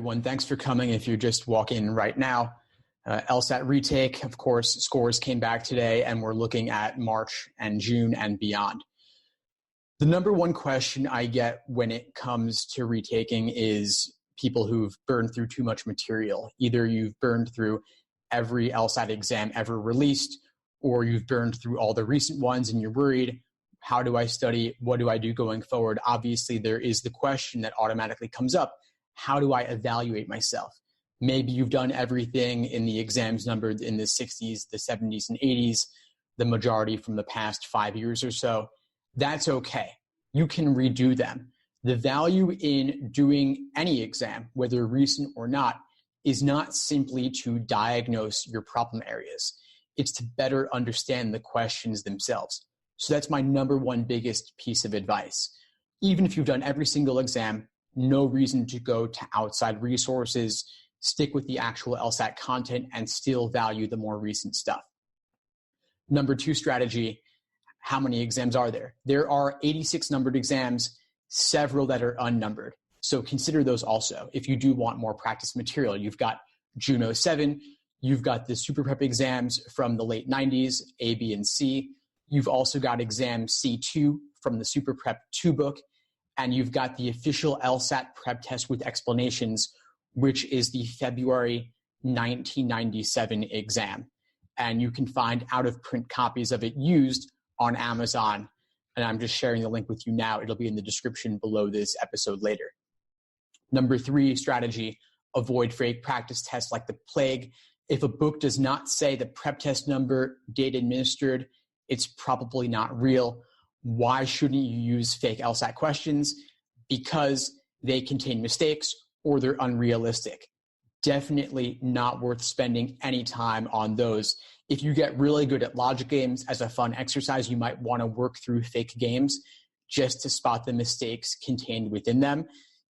everyone. Thanks for coming. If you're just walking in right now, LSAT Retake, of course, scores came back today, and we're looking at March and June and beyond. The number one question I get when it comes to retaking is people who've burned through too much material. Either you've burned through every LSAT exam ever released, or you've burned through all the recent ones and you're worried, how do I study? What do I do going forward? Obviously, there is the question that automatically comes up. How do I evaluate myself? Maybe you've done everything in the exams numbered in the 60s, the 70s, and 80s, the majority from the past 5 years or so. That's okay. You can redo them. The value in doing any exam, whether recent or not, is not simply to diagnose your problem areas. It's to better understand the questions themselves. So that's my number one biggest piece of advice. Even if you've done every single exam, no reason to go to outside resources. Stick with the actual LSAT content and still value the more recent stuff. Number two strategy, how many exams are there? There are 86 numbered exams, several that are unnumbered. So consider those also. If you do want more practice material, you've got June 07, you've got the Super Prep exams from the late 90s, A, B, and C. You've also got exam C2 from the Super Prep 2 book, and you've got the official LSAT prep test with explanations, which is the February 1997 exam. And you can find out-of-print copies of it used on Amazon. And I'm just sharing the link with you now. It'll be in the description below this episode later. Number three strategy, avoid fake practice tests like the plague. If a book does not say the prep test number, date administered, it's probably not real. Why shouldn't you use fake LSAT questions? Because they contain mistakes or they're unrealistic. Definitely not worth spending any time on those. If you get really good at logic games as a fun exercise, you might want to work through fake games just to spot the mistakes contained within them.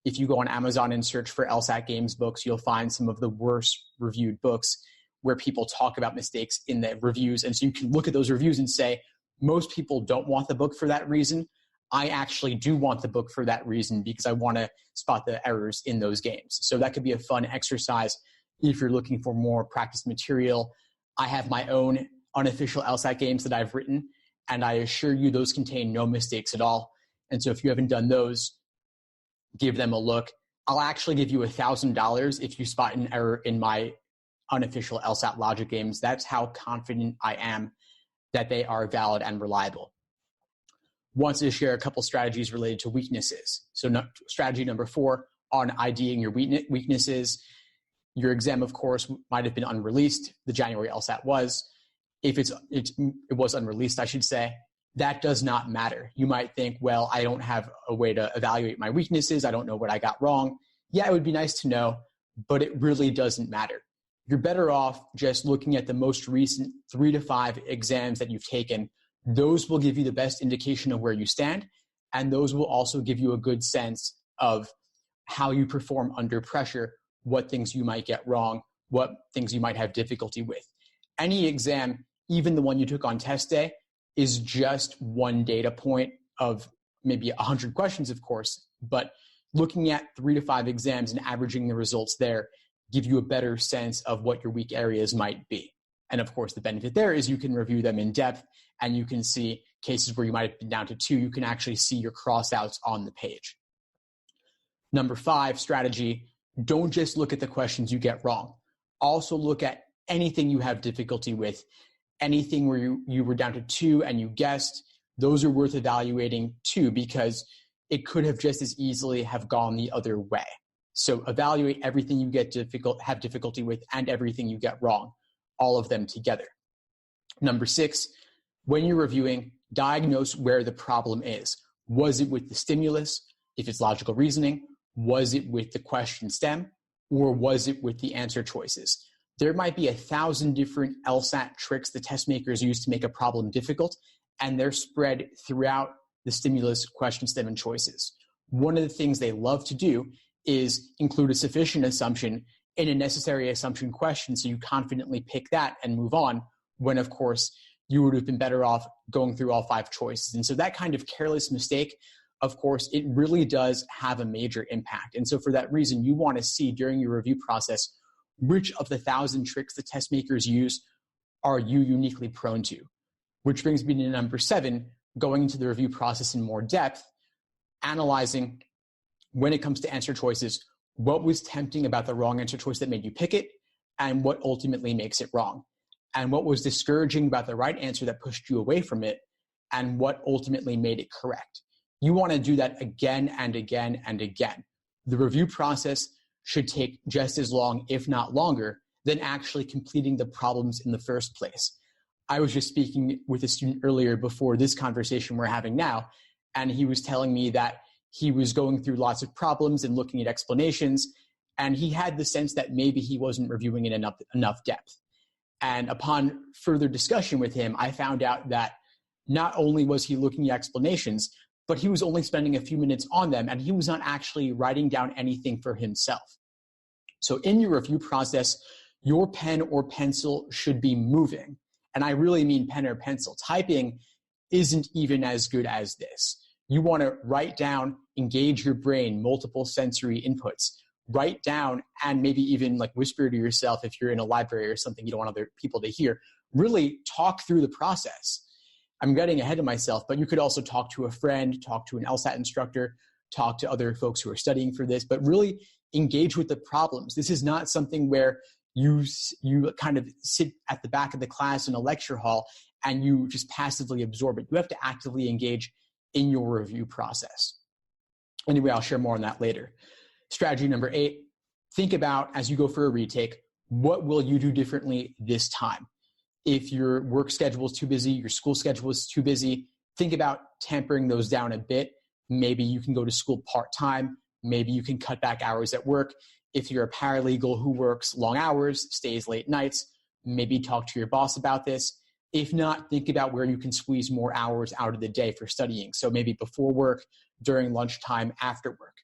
If you go on Amazon and search for LSAT games books, you'll find some of the worst reviewed books where people talk about mistakes in the reviews. And so you can look at those reviews and say, most people don't want the book for that reason. I actually do want the book for that reason because I want to spot the errors in those games. So that could be a fun exercise if you're looking for more practice material. I have my own unofficial LSAT games that I've written, and I assure you those contain no mistakes at all. And so if you haven't done those, give them a look. I'll actually give you $1,000 if you spot an error in my unofficial LSAT logic games. That's how confident I am that they are valid and reliable. Wanted to share a couple strategies related to weaknesses. So strategy number 4 on IDing your weaknesses. Your exam, of course, might have been unreleased. The January LSAT was. If it was unreleased, I should say, that does not matter. You might think, well, I don't have a way to evaluate my weaknesses. I don't know what I got wrong. Yeah, it would be nice to know, but it really doesn't matter. You're better off just looking at the most recent 3 to 5 exams that you've taken. Those will give you the best indication of where you stand, and those will also give you a good sense of how you perform under pressure, what things you might get wrong, what things you might have difficulty with. Any exam, even the one you took on test day, is just one data point of maybe 100 questions, of course, but looking at 3 to 5 exams and averaging the results there give you a better sense of what your weak areas might be. And of course, the benefit there is you can review them in depth and you can see cases where you might have been down to 2. You can actually see your crossouts on the page. Number 5 strategy, don't just look at the questions you get wrong. Also look at anything you have difficulty with, anything where you were down to 2 and you guessed. Those are worth evaluating too, because it could have just as easily have gone the other way. So evaluate everything you have difficulty with and everything you get wrong, all of them together. Number 6, when you're reviewing, diagnose where the problem is. Was it with the stimulus, if it's logical reasoning? Was it with the question stem? Or was it with the answer choices? There might be 1,000 different LSAT tricks the test makers use to make a problem difficult, and they're spread throughout the stimulus, question stem, and choices. One of the things they love to do is include a sufficient assumption in a necessary assumption question so you confidently pick that and move on, when of course you would have been better off going through all 5 choices. And so that kind of careless mistake of course, it really does have a major impact. And so for that reason, you want to see during your review process, which of the 1,000 tricks the test makers use are you uniquely prone to? Which brings me to number 7, going into the review process in more depth, analyzing when it comes to answer choices, what was tempting about the wrong answer choice that made you pick it, and what ultimately makes it wrong, and what was discouraging about the right answer that pushed you away from it, and what ultimately made it correct. You want to do that again and again and again. The review process should take just as long, if not longer, than actually completing the problems in the first place. I was just speaking with a student earlier before this conversation we're having now, and he was telling me that he was going through lots of problems and looking at explanations, and he had the sense that maybe he wasn't reviewing in enough depth. And upon further discussion with him, I found out that not only was he looking at explanations, but he was only spending a few minutes on them, and he was not actually writing down anything for himself. So in your review process, your pen or pencil should be moving. And I really mean pen or pencil. Typing isn't even as good as this. You want to write down, engage your brain, multiple sensory inputs, write down, and maybe even like whisper to yourself if you're in a library or something you don't want other people to hear. Really talk through the process. I'm getting ahead of myself, but you could also talk to a friend, talk to an LSAT instructor, talk to other folks who are studying for this, but really engage with the problems. This is not something where you kind of sit at the back of the class in a lecture hall and you just passively absorb it. You have to actively engage in your review process. Anyway, I'll share more on that later. Strategy number 8, think about, as you go for a retake, what will you do differently this time? If your work schedule is too busy, your school schedule is too busy, think about tempering those down a bit. Maybe you can go to school part-time. Maybe you can cut back hours at work. If you're a paralegal who works long hours, stays late nights, maybe talk to your boss about this. If not, think about where you can squeeze more hours out of the day for studying. So maybe before work, during lunchtime, after work.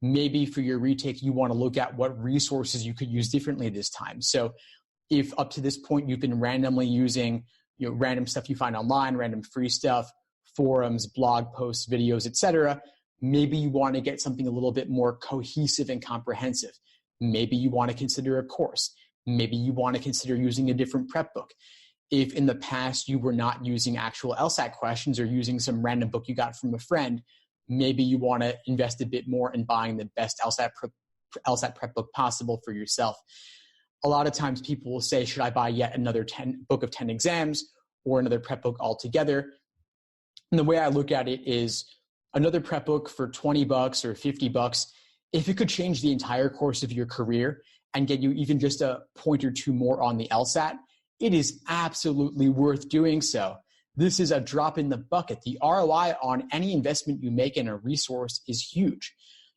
Maybe for your retake, you want to look at what resources you could use differently this time. So if up to this point you've been randomly using random stuff you find online, random free stuff, forums, blog posts, videos, etc., maybe you want to get something a little bit more cohesive and comprehensive. Maybe you want to consider a course. Maybe you want to consider using a different prep book. If in the past you were not using actual LSAT questions or using some random book you got from a friend, maybe you want to invest a bit more in buying the best LSAT prep book possible for yourself. A lot of times people will say, should I buy yet another book of 10 exams or another prep book altogether? And the way I look at it is another prep book for $20 or $50, if it could change the entire course of your career and get you even just a point or two more on the LSAT, it is absolutely worth doing so. This is a drop in the bucket. The ROI on any investment you make in a resource is huge.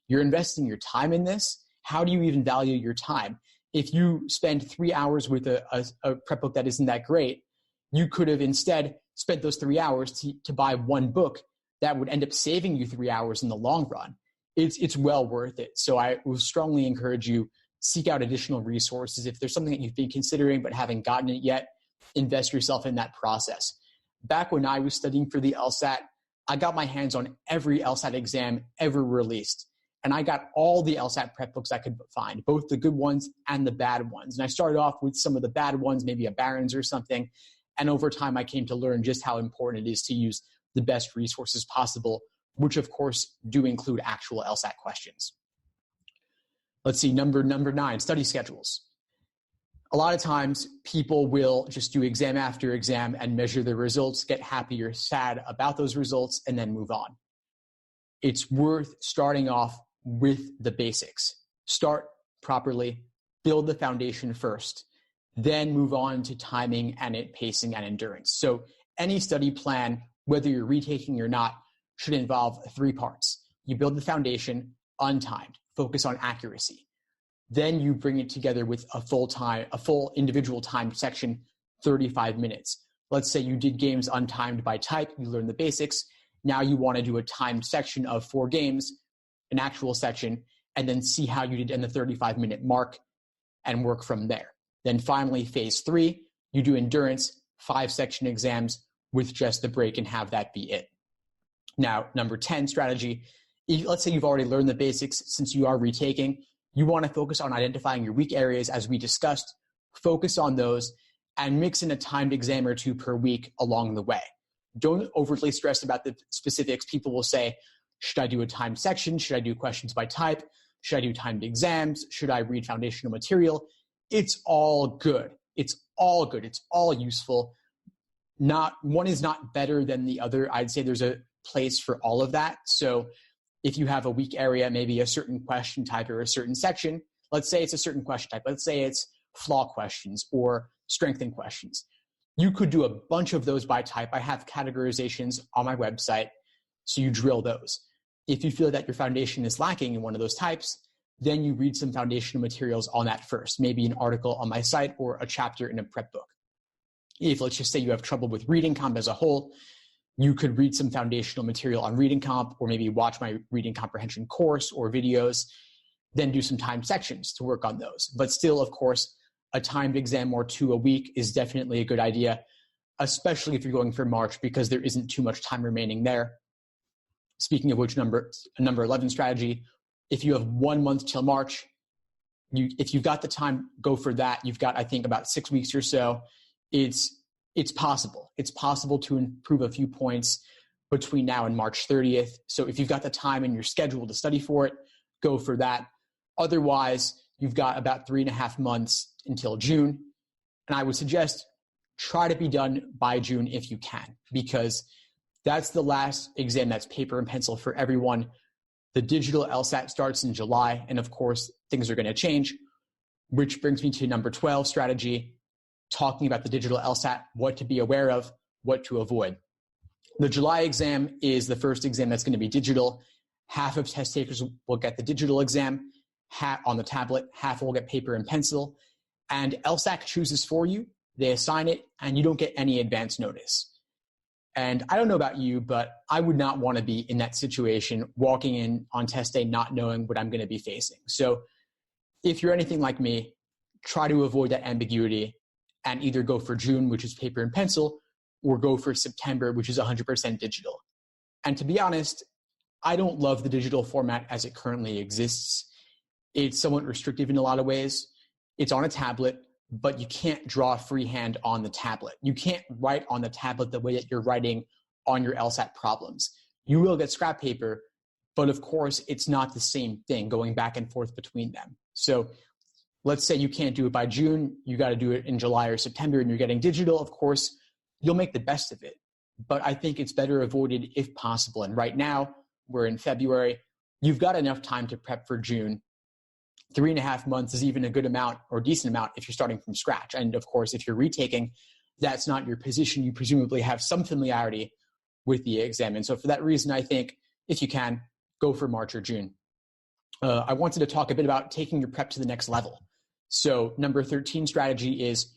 You're investing your time in this. How do you even value your time? If you spend 3 hours with a prep book that isn't that great, you could have instead spent those 3 hours to buy one book that would end up saving you 3 hours in the long run. It's well worth it. So I will strongly encourage you, seek out additional resources. If there's something that you've been considering but haven't gotten it yet, invest yourself in that process. Back when I was studying for the LSAT, I got my hands on every LSAT exam ever released. And I got all the LSAT prep books I could find, both the good ones and the bad ones. And I started off with some of the bad ones, maybe a Barron's or something. And over time, I came to learn just how important it is to use the best resources possible, which of course do include actual LSAT questions. Let's see, number 9, study schedules. A lot of times people will just do exam after exam and measure the results, get happy or sad about those results, and then move on. It's worth starting off with the basics. Start properly, build the foundation first, then move on to timing and pacing and endurance. So any study plan, whether you're retaking or not, should involve 3 parts. You build the foundation untimed, focus on accuracy. Then you bring it together with a full individual timed section, 35 minutes. Let's say you did games untimed by type, you learn the basics. Now you want to do a timed section of 4 games, an actual section, and then see how you did in the 35-minute mark and work from there. Then finally, phase 3, you do endurance, 5 section exams with just the break and have that be it. Now, number 10 strategy, let's say you've already learned the basics since you are retaking. You want to focus on identifying your weak areas as we discussed, focus on those, and mix in a timed exam or two per week along the way. Don't overly stress about the specifics. People will say, should I do a timed section? Should I do questions by type? Should I do timed exams? Should I read foundational material? It's all good. It's all good. It's all useful. Not one is not better than the other. I'd say there's a place for all of that. So if you have a weak area, maybe a certain question type or a certain section, let's say it's a certain question type. Let's say it's flaw questions or strengthen questions. You could do a bunch of those by type. I have categorizations on my website, so you drill those. If you feel that your foundation is lacking in one of those types, then you read some foundational materials on that first, maybe an article on my site or a chapter in a prep book. If, let's just say, you have trouble with reading comp as a whole, you could read some foundational material on reading comp, or maybe watch my reading comprehension course or videos, then do some timed sections to work on those. But still, of course, a timed exam or two a week is definitely a good idea, especially if you're going for March, because there isn't too much time remaining there. Speaking of which, number 11 strategy, if you have 1 month till March, if you've got the time, go for that. You've got, I think, about 6 weeks or so. It's possible. It's possible to improve a few points between now and March 30th. So if you've got the time in your schedule to study for it, go for that. Otherwise, you've got about 3.5 months until June. And I would suggest try to be done by June if you can, because that's the last exam that's paper and pencil for everyone. The digital LSAT starts in July, and of course, things are going to change, which brings me to number 12 strategy, talking about the digital LSAT, what to be aware of, what to avoid. The July exam is the first exam that's going to be digital. Half of test takers will get the digital exam on the tablet, half will get paper and pencil, and LSAT chooses for you. They assign it, and you don't get any advance notice. And I don't know about you, but I would not want to be in that situation, walking in on test day not knowing what I'm going to be facing. So if you're anything like me, try to avoid that ambiguity and either go for June, which is paper and pencil, or go for September, which is 100% digital. And to be honest, I don't love the digital format as it currently exists. It's somewhat restrictive in a lot of ways. It's on a tablet, but you can't draw freehand on the tablet. You can't write on the tablet the way that you're writing on your LSAT problems. You will get scrap paper, but of course, it's not the same thing going back and forth between them. So let's say you can't do it by June, you got to do it in July or September, and you're getting digital. Of course, you'll make the best of it. But I think it's better avoided if possible. And right now, we're in February. You've got enough time to prep for June. 3.5 months is even a good amount or decent amount if you're starting from scratch. And of course, if you're retaking, that's not your position. You presumably have some familiarity with the exam. And so for that reason, I think if you can, go for March or June. I wanted to talk a bit about taking your prep to the next level. So number 13 strategy is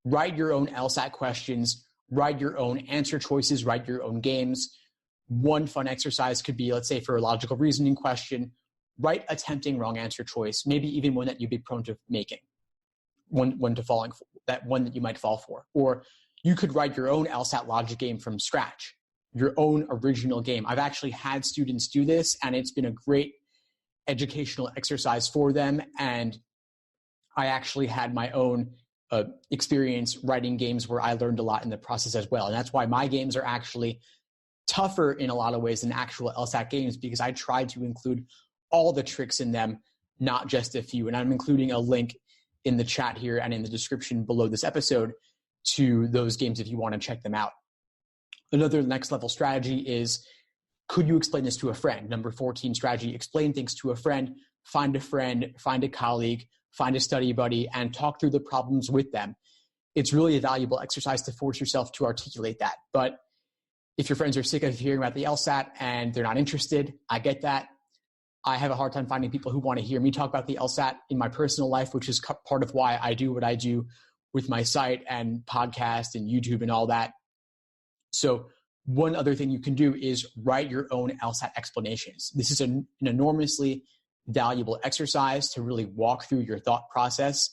write your own LSAT questions, write your own answer choices, write your own games. One fun exercise could be, let's say for a logical reasoning question, write a tempting wrong answer choice, maybe even one that you'd be prone to making, one that you might fall for. Or you could write your own LSAT logic game from scratch, your own original game. I've actually had students do this, and it's been a great educational exercise for them. And I actually had my own experience writing games where I learned a lot in the process as well. And that's why my games are actually tougher in a lot of ways than actual LSAT games, because I tried to include all the tricks in them, not just a few. And I'm including a link in the chat here and in the description below this episode to those games if you want to check them out. Another next level strategy is, could you explain this to a friend? Number 14 strategy, explain things to a friend, find a colleague, find a study buddy, and talk through the problems with them. It's really a valuable exercise to force yourself to articulate that. But if your friends are sick of hearing about the LSAT and they're not interested, I get that. I have a hard time finding people who want to hear me talk about the LSAT in my personal life, which is part of why I do what I do with my site and podcast and YouTube and all that. So one other thing you can do is write your own LSAT explanations. This is an enormously valuable exercise to really walk through your thought process.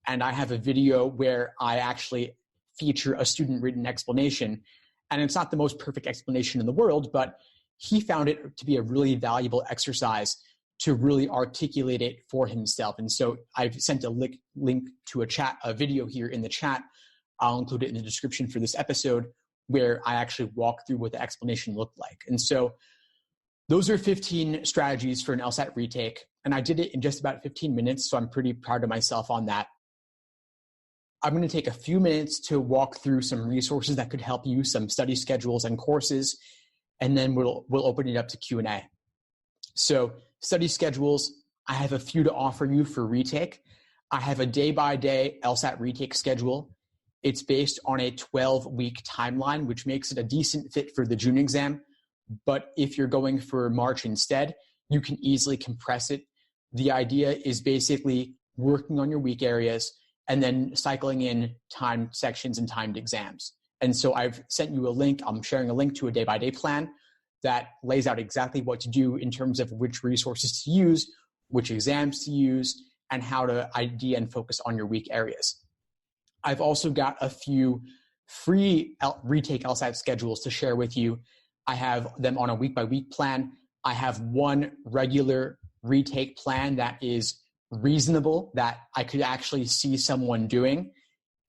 And I have a video where I actually feature a student-written explanation. And it's not the most perfect explanation in the world, but he found it to be a really valuable exercise to really articulate it for himself. And so I've sent a link to a video here in the chat. I'll include it in the description for this episode, where I actually walk through what the explanation looked like. And so those are 15 strategies for an LSAT retake. And I did it in just about 15 minutes, so I'm pretty proud of myself on that. I'm going to take a few minutes to walk through some resources that could help you, some study schedules and courses, and then we'll open it up to Q&A. So study schedules, I have a few to offer you for retake. I have a day-by-day LSAT retake schedule. It's based on a 12-week timeline, which makes it a decent fit for the June exam. But if you're going for March instead, you can easily compress it. The idea is basically working on your weak areas and then cycling in timed sections and timed exams. And so I've sent you a link. I'm sharing a link to a day-by-day plan that lays out exactly what to do in terms of which resources to use, which exams to use, and how to ID and focus on your weak areas. I've also got a few free retake LSAT schedules to share with you. I have them on a week-by-week plan. I have one regular retake plan that is reasonable, that I could actually see someone doing,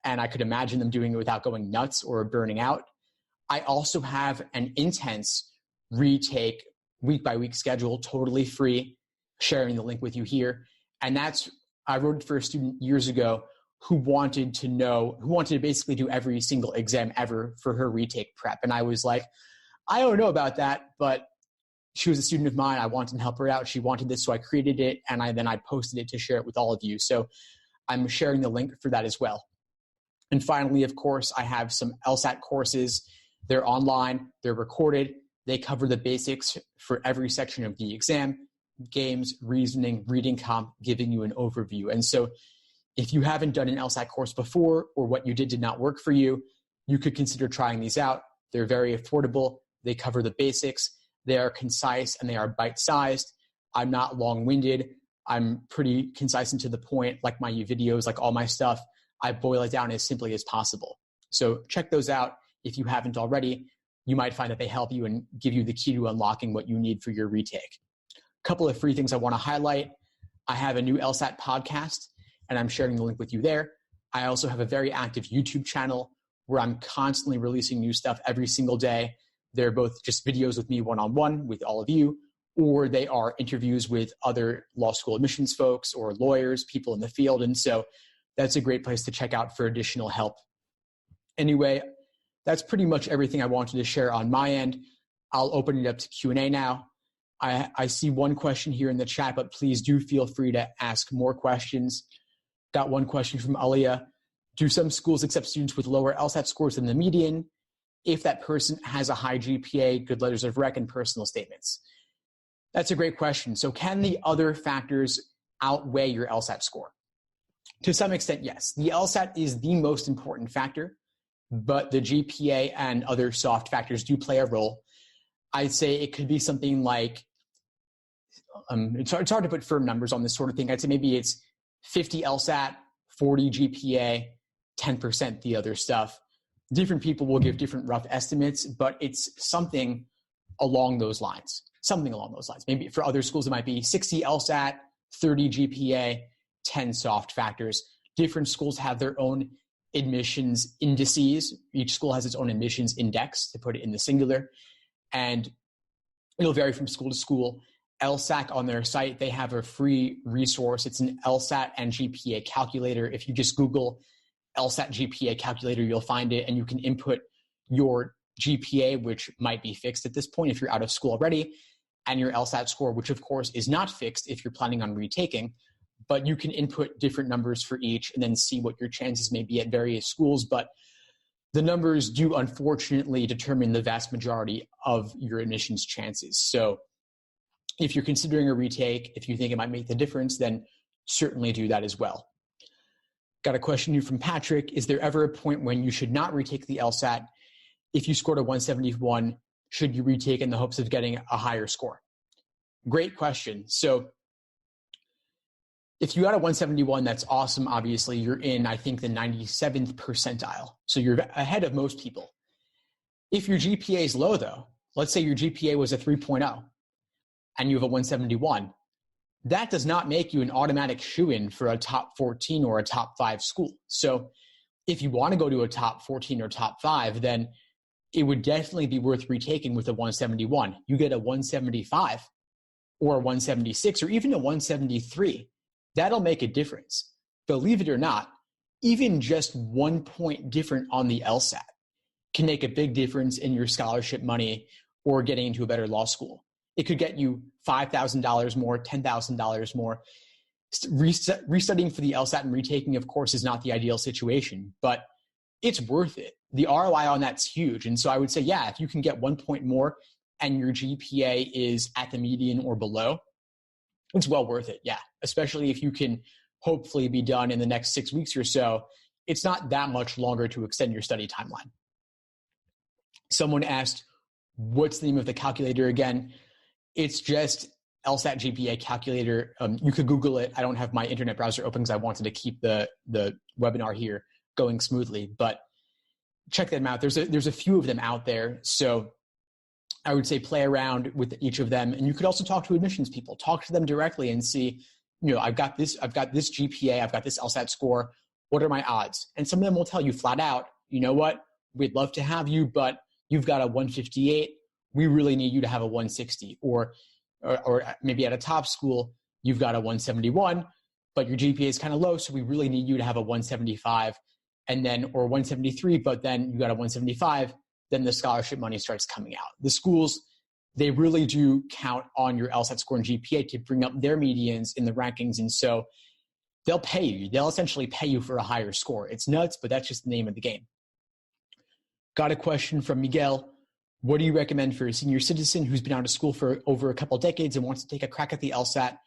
and I could imagine them doing it without going nuts or burning out. I also have an intense retake week-by-week schedule, totally free, sharing the link with you here. And I wrote it for a student years ago who wanted to basically do every single exam ever for her retake prep. And I was like, I don't know about that, but she was a student of mine. I wanted to help her out. She wanted this, so I created it, and then I posted it to share it with all of you. So I'm sharing the link for that as well. And finally, of course, I have some LSAT courses. They're online, they're recorded. They cover the basics for every section of the exam: games, reasoning, reading comp, giving you an overview. And so if you haven't done an LSAT course before, or what you did not work for you, you could consider trying these out. They're very affordable. They cover the basics. They are concise and they are bite-sized. I'm not long-winded. I'm pretty concise and to the point, like my videos, like all my stuff. I boil it down as simply as possible. So check those out. If you haven't already, you might find that they help you and give you the key to unlocking what you need for your retake. A couple of free things I want to highlight. I have a new LSAT podcast, and I'm sharing the link with you there. I also have a very active YouTube channel where I'm constantly releasing new stuff every single day. They're both just videos with me one-on-one with all of you, or they are interviews with other law school admissions folks or lawyers, people in the field. And so that's a great place to check out for additional help. Anyway, that's pretty much everything I wanted to share on my end. I'll open it up to Q&A now. I see one question here in the chat, but please do feel free to ask more questions. Got one question from Alia. Do some schools accept students with lower LSAT scores than the median if that person has a high GPA, good letters of rec, and personal statements? That's a great question. So can the other factors outweigh your LSAT score? To some extent, yes. The LSAT is the most important factor, but the GPA and other soft factors do play a role. I'd say it could be something like, it's hard to put firm numbers on this sort of thing. I'd say maybe it's 50 LSAT, 40 GPA, 10% the other stuff. Different people will give different rough estimates, but it's something along those lines. Maybe for other schools, it might be 60 LSAT, 30 GPA, 10 soft factors. Different schools have their own admissions indices. Each school has its own admissions index, to put it in the singular, and it'll vary from school to school. LSAC on their site, they have a free resource. It's an LSAT and GPA calculator. If you just Google LSAT GPA calculator, you'll find it, and you can input your GPA, which might be fixed at this point if you're out of school already, and your LSAT score, which of course is not fixed if you're planning on retaking, but you can input different numbers for each and then see what your chances may be at various schools. But the numbers do unfortunately determine the vast majority of your admissions chances. So if you're considering a retake, if you think it might make the difference, then certainly do that as well. Got a question here from Patrick. Is there ever a point when you should not retake the LSAT? If you scored a 171, should you retake in the hopes of getting a higher score? Great question. So if you got a 171, that's awesome. Obviously, you're in, I think, the 97th percentile. So you're ahead of most people. If your GPA is low, though, let's say your GPA was a 3.0 and you have a 171. That does not make you an automatic shoo-in for a top 14 or a top 5 school. So if you want to go to a top 14 or top 5, then it would definitely be worth retaking with a 171. You get a 175 or a 176 or even a 173. That'll make a difference. Believe it or not, even just 1 point different on the LSAT can make a big difference in your scholarship money or getting into a better law school. It could get you $5,000 more, $10,000 more. Restudying for the LSAT and retaking, of course, is not the ideal situation, but it's worth it. The ROI on that's huge. And so I would say, yeah, if you can get 1 point more and your GPA is at the median or below, it's well worth it. Yeah. Especially if you can hopefully be done in the next 6 weeks or so. It's not that much longer to extend your study timeline. Someone asked, what's the name of the calculator again? It's just LSAT GPA calculator. You could Google it. I don't have my internet browser open because I wanted to keep the webinar here going smoothly, but check them out. There's a few of them out there. So I would say play around with each of them. And you could also talk to admissions people, talk to them directly and see, I've got this GPA, I've got this LSAT score. What are my odds? And some of them will tell you flat out, you know what, we'd love to have you, but you've got a 158. We really need you to have a 160, or maybe at a top school, you've got a 171, but your GPA is kind of low. So we really need you to have a 175 or 173, but then you got a 175, then the scholarship money starts coming out. The schools, they really do count on your LSAT score and GPA to bring up their medians in the rankings. And so they'll pay you. They'll essentially pay you for a higher score. It's nuts, but that's just the name of the game. Got a question from Miguel. What do you recommend for a senior citizen who's been out of school for over a couple decades and wants to take a crack at the LSAT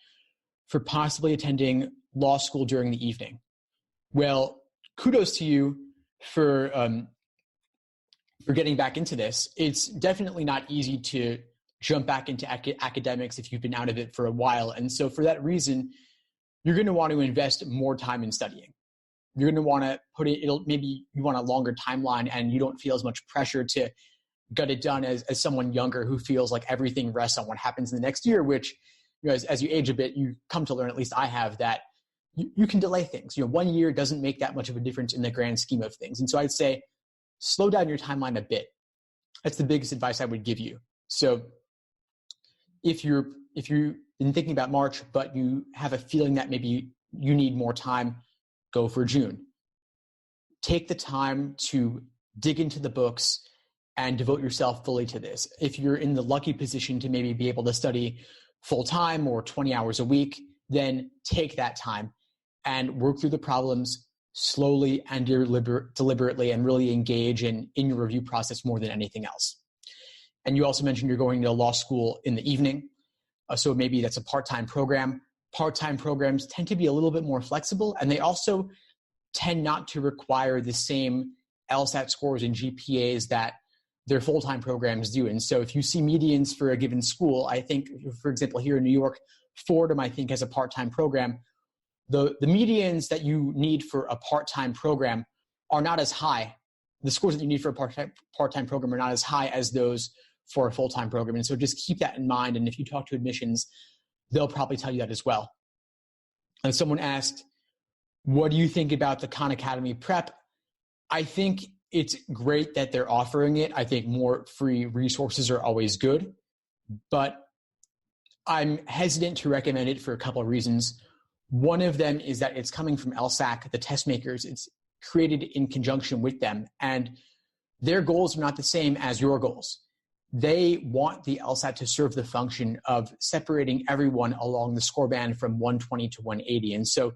for possibly attending law school during the evening? Well, kudos to you for getting back into this. It's definitely not easy to jump back into academics if you've been out of it for a while. And so for that reason, you're going to want to invest more time in studying. You're going to want to maybe you want a longer timeline and you don't feel as much pressure to get it done as someone younger who feels like everything rests on what happens in the next year, which, as you age a bit, you come to learn, at least I have, that you can delay things. 1 year doesn't make that much of a difference in the grand scheme of things. And so I'd say slow down your timeline a bit. That's the biggest advice I would give you. So if you've been thinking about March, but you have a feeling that maybe you need more time, go for June. Take the time to dig into the books and devote yourself fully to this. If you're in the lucky position to maybe be able to study full-time or 20 hours a week, then take that time and work through the problems slowly and deliberately and really engage in your review process more than anything else. And you also mentioned you're going to law school in the evening. So maybe that's a part-time program. Part-time programs tend to be a little bit more flexible, and they also tend not to require the same LSAT scores and GPAs that their full-time programs do. And so if you see medians for a given school, I think, for example, here in New York, Fordham, I think, has a part-time program. The medians that you need for a part-time program are not as high. The scores that you need for a part-time program are not as high as those for a full-time program. And so just keep that in mind. And if you talk to admissions, they'll probably tell you that as well. And someone asked, what do you think about the Khan Academy prep? I think it's great that they're offering it. I think more free resources are always good, but I'm hesitant to recommend it for a couple of reasons. One of them is that it's coming from LSAC, the test makers. It's created in conjunction with them, and their goals are not the same as your goals. They want the LSAT to serve the function of separating everyone along the score band from 120 to 180. And so,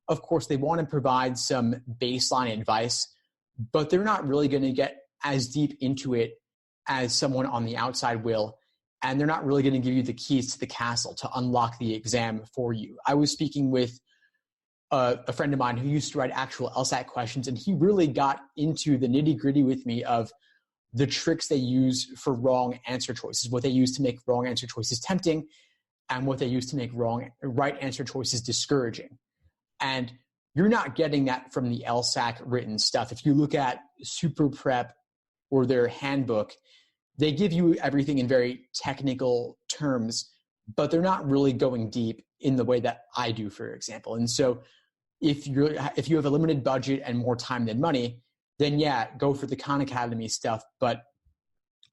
of course, they want to provide some baseline advice, but they're not really going to get as deep into it as someone on the outside will. And they're not really going to give you the keys to the castle to unlock the exam for you. I was speaking with a friend of mine who used to write actual LSAT questions, and he really got into the nitty-gritty with me of the tricks they use for wrong answer choices, what they use to make wrong answer choices tempting, and what they use to make right answer choices discouraging. And you're not getting that from the LSAC written stuff. If you look at Super Prep or their handbook, they give you everything in very technical terms, but they're not really going deep in the way that I do, for example. And so if you have a limited budget and more time than money, then yeah, go for the Khan Academy stuff. But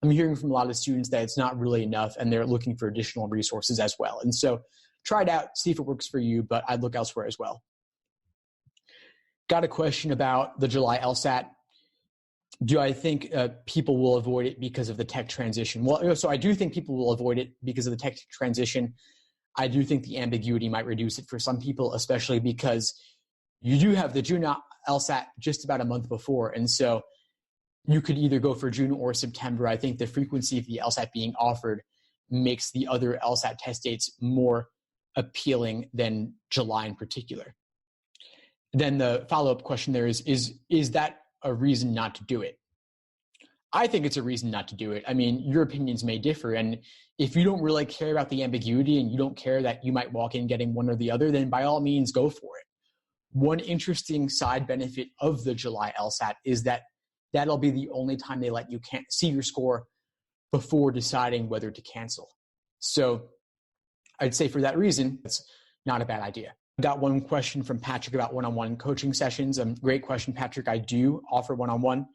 I'm hearing from a lot of students that it's not really enough and they're looking for additional resources as well. And so try it out, see if it works for you, but I'd look elsewhere as well. Got a question about the July LSAT. Do I think people will avoid it because of the tech transition? Well, so I do think people will avoid it because of the tech transition. I do think the ambiguity might reduce it for some people, especially because you do have the June LSAT just about a month before. And so you could either go for June or September. I think the frequency of the LSAT being offered makes the other LSAT test dates more appealing than July in particular. Then the follow-up question there is that a reason not to do it? I think it's a reason not to do it. I mean, your opinions may differ. And if you don't really care about the ambiguity and you don't care that you might walk in getting one or the other, then by all means, go for it. One interesting side benefit of the July LSAT is that that'll be the only time they let you see your score before deciding whether to cancel. So I'd say for that reason, it's not a bad idea. Got one question from Patrick about one-on-one coaching sessions. Great question, Patrick. I do offer one-on-one.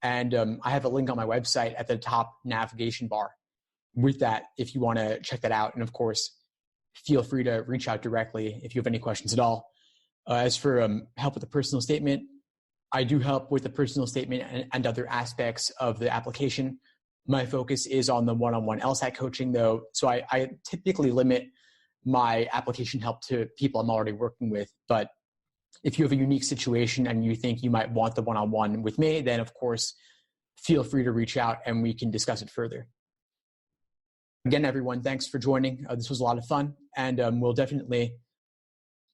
And I have a link on my website at the top navigation bar with that if you want to check that out. And of course, feel free to reach out directly if you have any questions at all. As for help with the personal statement, I do help with the personal statement and other aspects of the application. My focus is on the one-on-one LSAT coaching though. So I typically limit my application help to people I'm already working with. But if you have a unique situation and you think you might want the one-on-one with me, then of course, feel free to reach out and we can discuss it further. Again, everyone, thanks for joining. This was a lot of fun and we'll definitely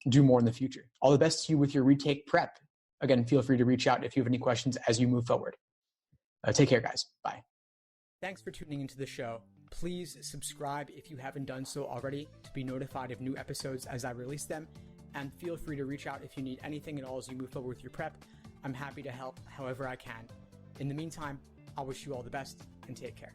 do more in the future. All the best to you with your retake prep. Again, feel free to reach out if you have any questions as you move forward. Take care, guys. Bye. Thanks for tuning into the show. Please subscribe if you haven't done so already to be notified of new episodes as I release them. And feel free to reach out if you need anything at all as you move forward with your prep. I'm happy to help however I can. In the meantime, I'll wish you all the best and take care.